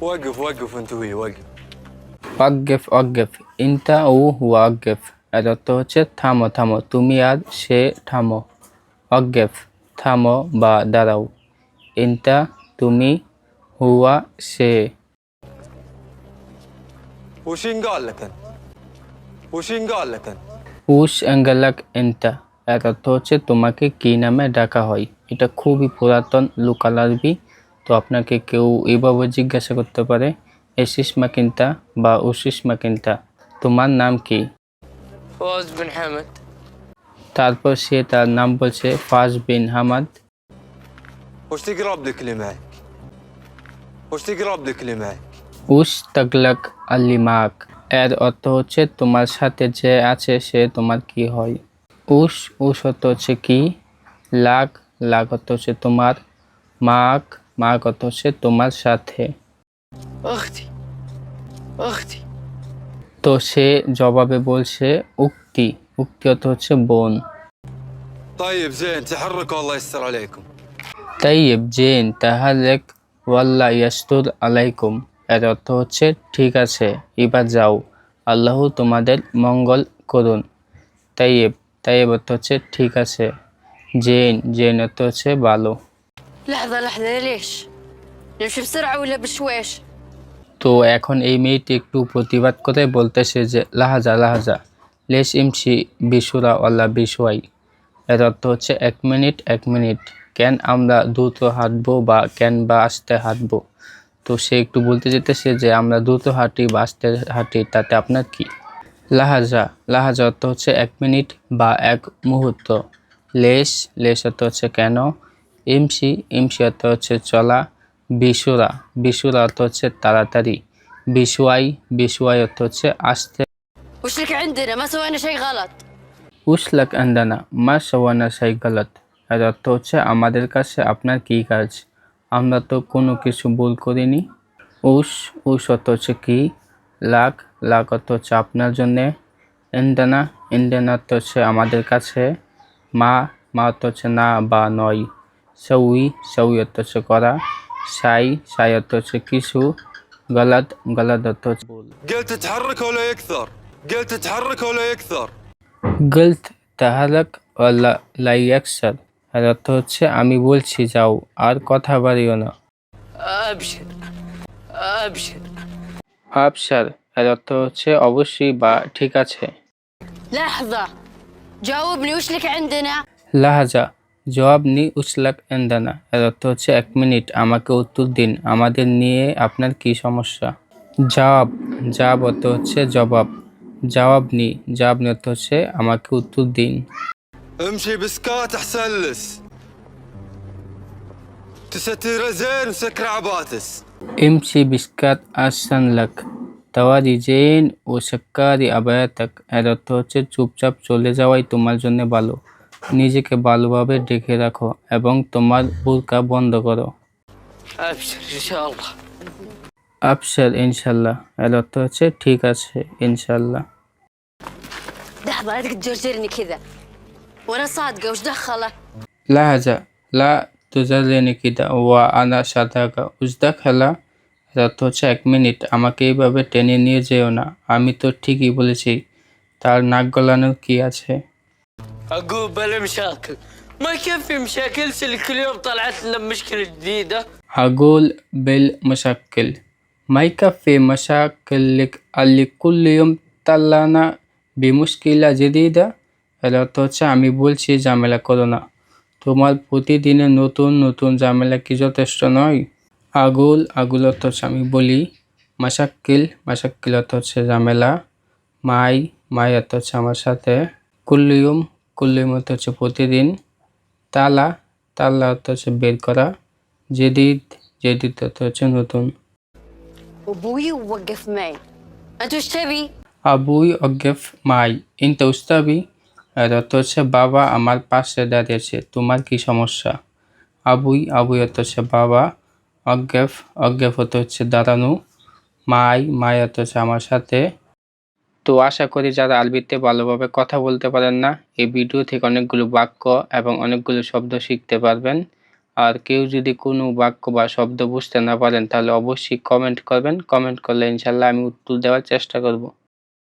وقف وقف انت ويا وقف. অজ্ঞেফ অজ্ঞেফ ইনতা ও হুয়া অজ্ঞেফ এর অর্থ হচ্ছে থামো থামো তুমি আর সে থামো। অজ্ঞেফ থামো বা দাঁড়াও। ইনতা তুমি, হুয়া সে। وش قال لك انت؟ وش قال لك انت؟ উস অ্যাঙ্গালাক ইনতা এর অর্থ হচ্ছে তোমাকে কি নামে ডাকা হয়। এটা খুবই পুরাতন লোকাল আরবি। তো আপনাকে কেউ এইভাবে জিজ্ঞাসা করতে পারে এসিস মাকিনতা বা উসিস মাকিনতা, তোমার নাম কি? فوز بن حمد. তারপর সে তার নাম বলছে ফাজ বিন হামাদ। وش تقرب لك اللي معك؟ وش تقرب لك اللي معك؟ উস তাগলাক আল্লিমাক এর অর্থ হচ্ছে তোমার সাথে যে আছে সে তোমার কি হয়। উস উস অর্থ হচ্ছে কি, লাক লাক অর্থ হচ্ছে তোমার, মাক মাক অর্থ হচ্ছে তোমার সাথে। اختي اختي. তো সে জবাবে বলছে উক্তি, উক্তি অর্থ হচ্ছে বোন। طيب زين تحركوا الله يستر عليكم. তাইয়েব জেন তাহালেক ওয়াল্লা ইয়াস্তুর আলাইকুম এর অর্থ হচ্ছে ঠিক আছে এবার যাও, আল্লাহ তোমাদের মঙ্গল করুন। তাইয়েব তাইয়েব অর্থ হচ্ছে ঠিক আছে। জেন জেন অর্থ হচ্ছে ভালো। لحظة لحظة ليش؟ نمشي بسرعة ولا بشويش؟ তো এখন এই মেয়েটি একটু প্রতিবাদ করে বলতেছে যে লাহাজা লাহাজা লেশ ইমসি বিশুরা ওয়াল্লা বিশুয়াই এর অর্থ হচ্ছে এক মিনিট এক মিনিট, কেন আমরা দ্রুত হাঁটবো বা কেন বা আস্তে হাঁটবো। তো সে একটু বলতে যেতেছে যে আমরা দ্রুত হাঁটি বা আস্তে হাঁটি তাতে আপনার কি। লাহাজা লাহাজা অর্থ হচ্ছে এক মিনিট বা এক মুহূর্ত। লেশ লেশ অর্থ হচ্ছে কেন। ইমসি ইমসি অর্থ হচ্ছে চলা। বিশুরা বিশুরা অর্থ হচ্ছে তাড়াতাড়ি। বিশুয়াই বিশুয়াই অর্থ হচ্ছে আস্তে। وش لك عندنا؟ ما سوينا شيء غلط. উসলাক আন্দানা মা সওয়ানা সাই গলত এর অর্থ হচ্ছে আমাদের কাছে আপনার কী কাজ, আমরা তো কোনো কিছু ভুল করিনি। উস উস অর্থ হচ্ছে কি, লাক লাক অর্থ হচ্ছে আপনার জন্যে। ইন্দানা ইন্দানা অর্থ হচ্ছে আমাদের কাছে। মা মা অর্থ হচ্ছে না বা নয়। সউই সউই অর্থ হচ্ছে করা। সাই সাই অর্থ হচ্ছে কিছু। গলত গলত অর্থ হচ্ছে ভুল। قلت تحرك ولا يكثر؟ قلت تحرك ولا يكثر؟ গলত তাহালাক ওয়ালা লাইয়াকসার এর অর্থ হচ্ছে আমি বলছি যাও আর কথা বাড়িও না। ابشر ابشر. আবসার এর অর্থ হচ্ছে অবশ্যই বা ঠিক আছে। لحظة جاوبني وش لك عندنا؟ লাহাজা জবাব নি উসলাক এন্দানা এর অর্থ হচ্ছে এক মিনিট আমাকে উত্তর দিন, আমাদের নিয়ে আপনার কি সমস্যা। জবাব জবাব অর্থ হচ্ছে জবাব। জবাব নি অর্থ হচ্ছে আমাকে উত্তর দিন। امشي بسكات احسن لس. تستر زين وسكر عباتس. ইমসি বিস্কাত আসান লাক তাওয়ারি জেন ও সাক্কারি আবায়াতাক এর অর্থ হচ্ছে চুপচাপ চলে যাওয়াই তোমার জন্য ভালো, নিজেকে ভালোভাবে ঢেকে রাখো এবং তোমার বুরকা বন্ধ করো। ابشر ان شاء الله. আবসার ইনশাল্লাহ এর অর্থ হচ্ছে ঠিক আছে ইনশাল্লাহ। لحظة لا تجرجرني كذا وانا صادقة وش دخله؟ লাহাজা লা তুজারিনি কিদা ওয়া আনা সাদাকা উজদাক হেলা এর অর্থ হচ্ছে এক মিনিট আমাকে এইভাবে টেনে নিয়ে যেও না, আমি তো ঠিকই বলেছি, তার নাক গলানোর কি আছে। اقول بلا مشاكل ما يكفي مشاكل كل يوم طلعت لنا بمشكلة جديدة. আগুল বেল মশাক্কিল মাইকাফে মশাক্কিলিক আলি কুল্লিয়ম তাল্লানা বিমুশকিলা জেদিদা এর অর্থ হচ্ছে আমি বলছি ঝামেলা করো না, তোমার প্রতিদিনের নতুন নতুন ঝামেলা কি যথেষ্ট নয়। আগুল আগুল অর্থ হচ্ছে আমি বলি। মশাক্কিল মশাক্কিল অর্থ হচ্ছে ঝামেলা। মাই মাই অর্থ হচ্ছে আমার সাথে। কুল্লিয়ম কুল্লিয়ম অর্থ হচ্ছে প্রতিদিন। তালা তাল্লা অর্থ হচ্ছে বের করা। জেদিদ জেদিদ অর্থ হচ্ছে নতুন। ابوي ووقف معي. انت وش تبي؟ আবুই অজ্ঞেফ মাই ইনতা উস্তাবি এর অর্থ হচ্ছে বাবা আমার পাশে দাঁড়িয়েছে, তোমার কি সমস্যা। আবুই আবুই অর্থ হচ্ছে বাবা। অজ্ঞেফ অজ্ঞেফ অর্থ হচ্ছে দাঁড়ানো। মাই মাই অর্থ হচ্ছে আমার সাথে। তো আশা করি যারা আরবিতে ভালোভাবে কথা বলতে পারেন না এই ভিডিও থেকে অনেকগুলো বাক্য এবং অনেকগুলো শব্দ শিখতে পারবেন। আর কেউ যদি কোনো বাক্য বা শব্দ বুঝতে না পারেন তাহলে অবশ্যই কমেন্ট করবেন, কমেন্ট করলে ইনশাল্লাহ আমি উত্তর দেওয়ার চেষ্টা করব।